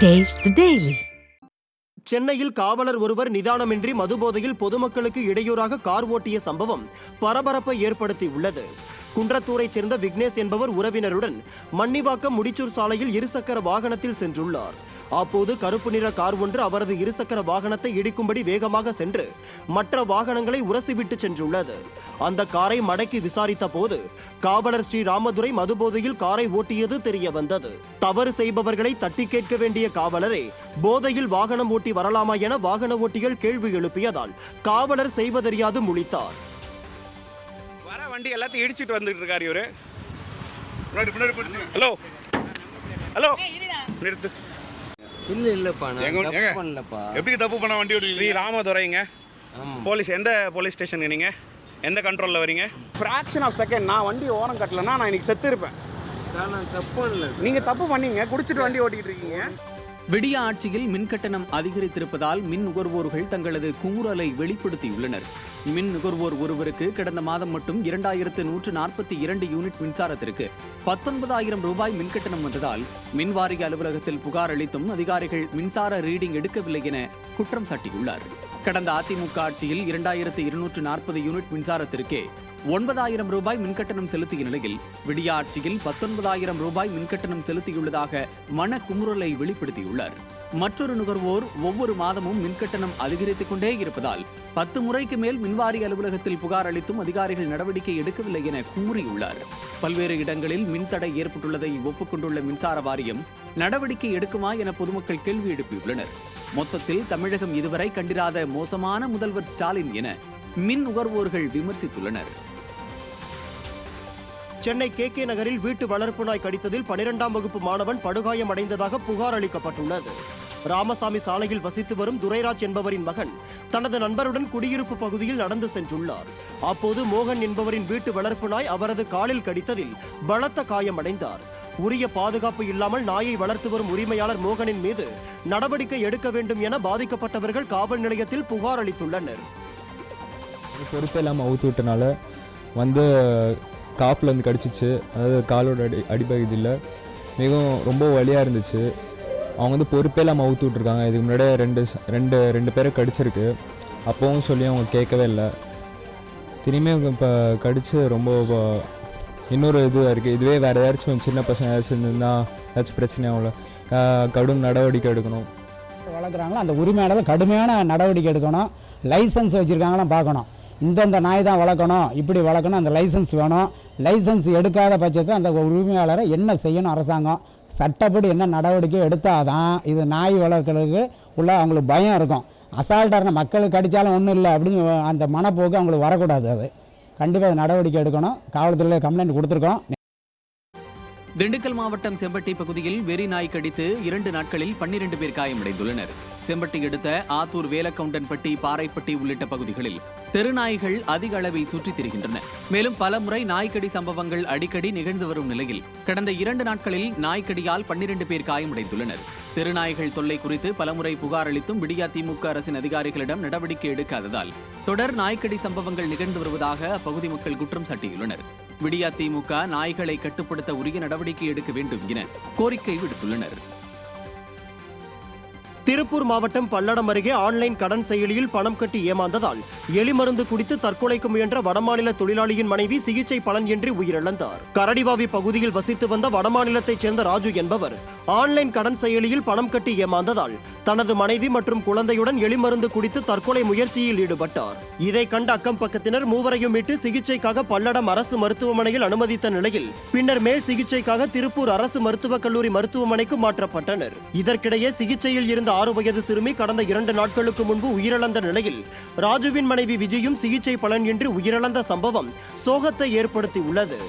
Taste the Daily. சென்னையில் காவலர் ஒருவர் நிதானமின்றி மதுபோதையில் பொதுமக்களுக்கு இடையூறாக கார் ஓட்டிய சம்பவம் பரபரப்பை ஏற்படுத்தி உள்ளது. குன்றத்தூரைச் சேர்ந்த விக்னேஷ் என்பவர் உறவினருடன் மன்னிவாக்கம் முடிச்சூர் சாலையில் இருசக்கர வாகனத்தில் சென்றுள்ளார். அப்போது கருப்பு நிற கார் ஒன்று அவரது இருசக்கர வாகனத்தை இடிக்கும்படி வேகமாக சென்று மற்ற வாகனங்களை உரசிவிட்டு சென்றுள்ளது. அந்த காரை மடக்கி விசாரித்த போது காவலர் ஸ்ரீ ராமதுரை மதுபோதையில் காரை ஓட்டியது தெரிய வந்தது. தவறு செய்பவர்களை தட்டி கேட்க வேண்டிய காவலரே போதையில் வாகனம் ஓட்டி வரலாமா என வாகன ஓட்டிகள் கேள்வி எழுப்பியதால் காவலர் செய்வதறியாது முழித்தார். வர வண்டி எல்லாத்தையும் இடிச்சிட்டு வந்துட்டு இருக்காரு இவரு. ஹலோ ஹலோ நிறுத்து. இல்லப்பா நான் தப்பு பண்ணலப்பா. எப்படி தப்பு பண்ண வண்டி ஓடி? ஸ்ரீ ராமதுரைங்க. போலீஸ் எந்த போலீஸ் ஸ்டேஷனுக்கு நீங்க எந்த கண்ட்ரோலில் வரீங்க? ஃப்ராக்ஷன் ஆஃப் செகண்ட் நான் வண்டி ஓரம் கட்டலன்னா நான் இன்னைக்கு செத்து இருப்பேன் சார். நான் தப்பு பண்ணல. நீங்க தப்பு பண்ணீங்க, குடிச்சிட்டு வண்டி ஓட்டிட்டு இருக்கீங்க. விடிய ஆட்சியில் மின்கட்டணம் அதிகரித்திருப்பதால் மின் நுகர்வோர்கள் தங்களது குமுறலை வெளிப்படுத்தியுள்ளனர். மின் நுகர்வோர் ஒருவருக்கு கடந்த மாதம் மட்டும் 2142 யூனிட் மின்சாரத்திற்கு 19,000 ரூபாய் மின்கட்டணம் வந்ததால் மின்வாரிய அலுவலகத்தில் புகார் அளித்தும் அதிகாரிகள் மின்சார ரீடிங் எடுக்கவில்லை என குற்றம் சாட்டியுள்ளார். கடந்த அதிமுக ஆட்சியில் 2240 யூனிட் மின்சாரத்திற்கே 9,000 ரூபாய் மின்கட்டணம் செலுத்திய நிலையில் விடிய ஆட்சியில் 19,000 ரூபாய் மின்கட்டணம் செலுத்தியுள்ளதாக மனக்குமுறலை வெளிப்படுத்தியுள்ளார். மற்றொரு நுகர்வோர் ஒவ்வொரு மாதமும் மின்கட்டணம் அதிகரித்துக் கொண்டே இருப்பதால் 10 முறைக்கு மேல் மின்வாரிய அலுவலகத்தில் புகார் அளித்தும் அதிகாரிகள் நடவடிக்கை எடுக்கவில்லை என கூறியுள்ளார். பல்வேறு இடங்களில் மின்தடை ஏற்பட்டுள்ளதை ஒப்புக்கொண்டுள்ள மின்சார வாரியம் நடவடிக்கை எடுக்குமா என பொதுமக்கள் கேள்வி எழுப்பியுள்ளனர். மொத்தத்தில் தமிழகம் இதுவரை கண்டிராத மோசமான முதல்வர் ஸ்டாலின் என மின் நுகர்வோர்கள் விமர்சித்துள்ளனர். சென்னை KK நகரில் வீட்டு வளர்ப்பு நாய் கடித்ததில் 12ஆம் வகுப்பு மாணவன் படுகாயமடைந்ததாக புகார் அளிக்கப்பட்டுள்ளது. ராமசாமி சாலையில் வசித்து வரும் துரைராஜ் என்பவரின் மகன் தனது நண்பருடன் குடியிருப்பு பகுதியில் நடந்து சென்றுள்ளார். அப்போது மோகன் என்பவரின் வீட்டு வளர்ப்பு நாய் அவரது காலில் கடித்ததில் பலத்த காயமடைந்தார். உரிய பாதுகாப்பு இல்லாமல் நாயை வளர்த்து வரும் உரிமையாளர் மோகனின் மீது நடவடிக்கை எடுக்க வேண்டும் என பாதிக்கப்பட்டவர்கள் காவல் நிலையத்தில் புகார் அளித்துள்ளனர். பொறுப்பே இல்லாமல் அவுத்து விட்டனால வந்து காப்பில் வந்து கடிச்சிச்சு. அதாவது காலோட அடிப்பகுதியில் மிகவும் ரொம்ப வலியாக இருந்துச்சு. அவங்க வந்து பொறுப்பே இல்லாமல் அவுத்து விட்ருக்காங்க. இதுக்கு முன்னாடியே ரெண்டு பேரை கடிச்சிருக்கு. அப்போவும் சொல்லி அவங்க கேட்கவே இல்லை. திரும்பியும் இப்போ கடிச்சு ரொம்ப இன்னொரு இதுவாக இருக்குது. இதுவே வேறு ஏதாச்சும் சின்ன பசங்க ஏதாச்சும் இருந்திருந்தா ஏதாச்சும் பிரச்சனையாகல கடும் நடவடிக்கை எடுக்கணும். வளர்க்குறாங்களோ அந்த உரிமையாளர்கள் கடுமையான நடவடிக்கை எடுக்கணும். லைசன்ஸ் வச்சுருக்காங்களாம் பார்க்கணும். இந்தந்த நாய் தான் வளர்க்கணும், இப்படி வளர்க்கணும், அந்த லைசன்ஸ் வேணும். லைசன்ஸ் எடுக்காத பட்சத்தில் அந்த உரிமையாளரை என்ன செய்யணும் அரசாங்கம், சட்டப்படி என்ன நடவடிக்கை எடுத்தால் தான் இது நாய் வளர்க்கறதுக்கு உள்ள அவங்களுக்கு பயம் இருக்கும். அசால்ட்டாக மக்களுக்கு கடித்தாலும் ஒன்றும் இல்லை அப்படின்னு அந்த மனப்போக்கு அவங்களுக்கு வரக்கூடாது. அது கண்டிப்பாக நடவடிக்கை எடுக்கணும். காவல்துறையில் கம்ப்ளைண்ட் கொடுத்துருக்கோம். திண்டுக்கல் மாவட்டம் செம்பட்டி பகுதியில் வெறி நாய் கடித்து 2 நாட்களில் 12 பேர் காயமடைந்துள்ளனர். செம்பட்டி அடுத்த ஆத்தூர் வேலக்கவுண்டன்பட்டி, பாறைப்பட்டி உள்ளிட்ட பகுதிகளில் தெருநாய்கள் அதிக அளவில் சுற்றித் திரிகின்றன. மேலும் பல முறை நாய்க்கடி சம்பவங்கள் அடிக்கடி நிகழ்ந்து வரும் நிலையில் கடந்த 2 நாட்களில் நாய்க்கடியால் 12 பேர் காயமடைந்துள்ளனர். தெருநாய்கள் தொல்லை குறித்து பலமுறை புகார் அளித்தும் விடியா திமுக அரசின் அதிகாரிகளிடம் நடவடிக்கை எடுக்காததால் தொடர் நாய்க்கடி சம்பவங்கள் நிகழ்ந்து வருவதாக அப்பகுதி மக்கள் குற்றம் சாட்டியுள்ளனர். விடியா திமுக நாய்களை கட்டுப்படுத்த உரிய நடவடிக்கை எடுக்க வேண்டும் என கோரிக்கை விடுத்துள்ளனர். திருப்பூர் மாவட்டம் பல்லடம் அருகே ஆன்லைன் கடன் செயலியில் பணம் கட்டி ஏமாந்ததால் எலிமருந்து குடித்து தற்கொலைக்கு முயன்ற வடமாநில தொழிலாளியின் மனைவி சிகிச்சை பலனின்றி உயிரிழந்தார். கரடிவாவி பகுதியில் வசித்து வந்த வடமாநிலத்தைச் சேர்ந்த ராஜு என்பவர் ஆன்லைன் கடன் செயலியில் பணம் கட்டி ஏமாந்ததால் தனது மனைவி மற்றும் குழந்தையுடன் எலிமருந்து குடித்து தற்கொலை முயற்சியில் ஈடுபட்டார். இதை கண்ட அக்கம் பக்கத்தினர் மூவரையும் மீட்டு சிகிச்சைக்காக பல்லடம் அரசு மருத்துவமனையில் அனுமதித்த நிலையில் பின்னர் மேல் சிகிச்சைக்காக திருப்பூர் அரசு மருத்துவக் கல்லூரி மருத்துவமனைக்கு மாற்றப்பட்டனர். இதற்கிடையே சிகிச்சையில் இருந்த 6 வயது சிறுமி கடந்த 2 நாட்களுக்கு முன்பு உயிரிழந்த நிலையில் ராஜுவின் மனைவி விஜயும் சிகிச்சை பலனின்றி உயிரிழந்த சம்பவம் சோகத்தை ஏற்படுத்தி உள்ளது.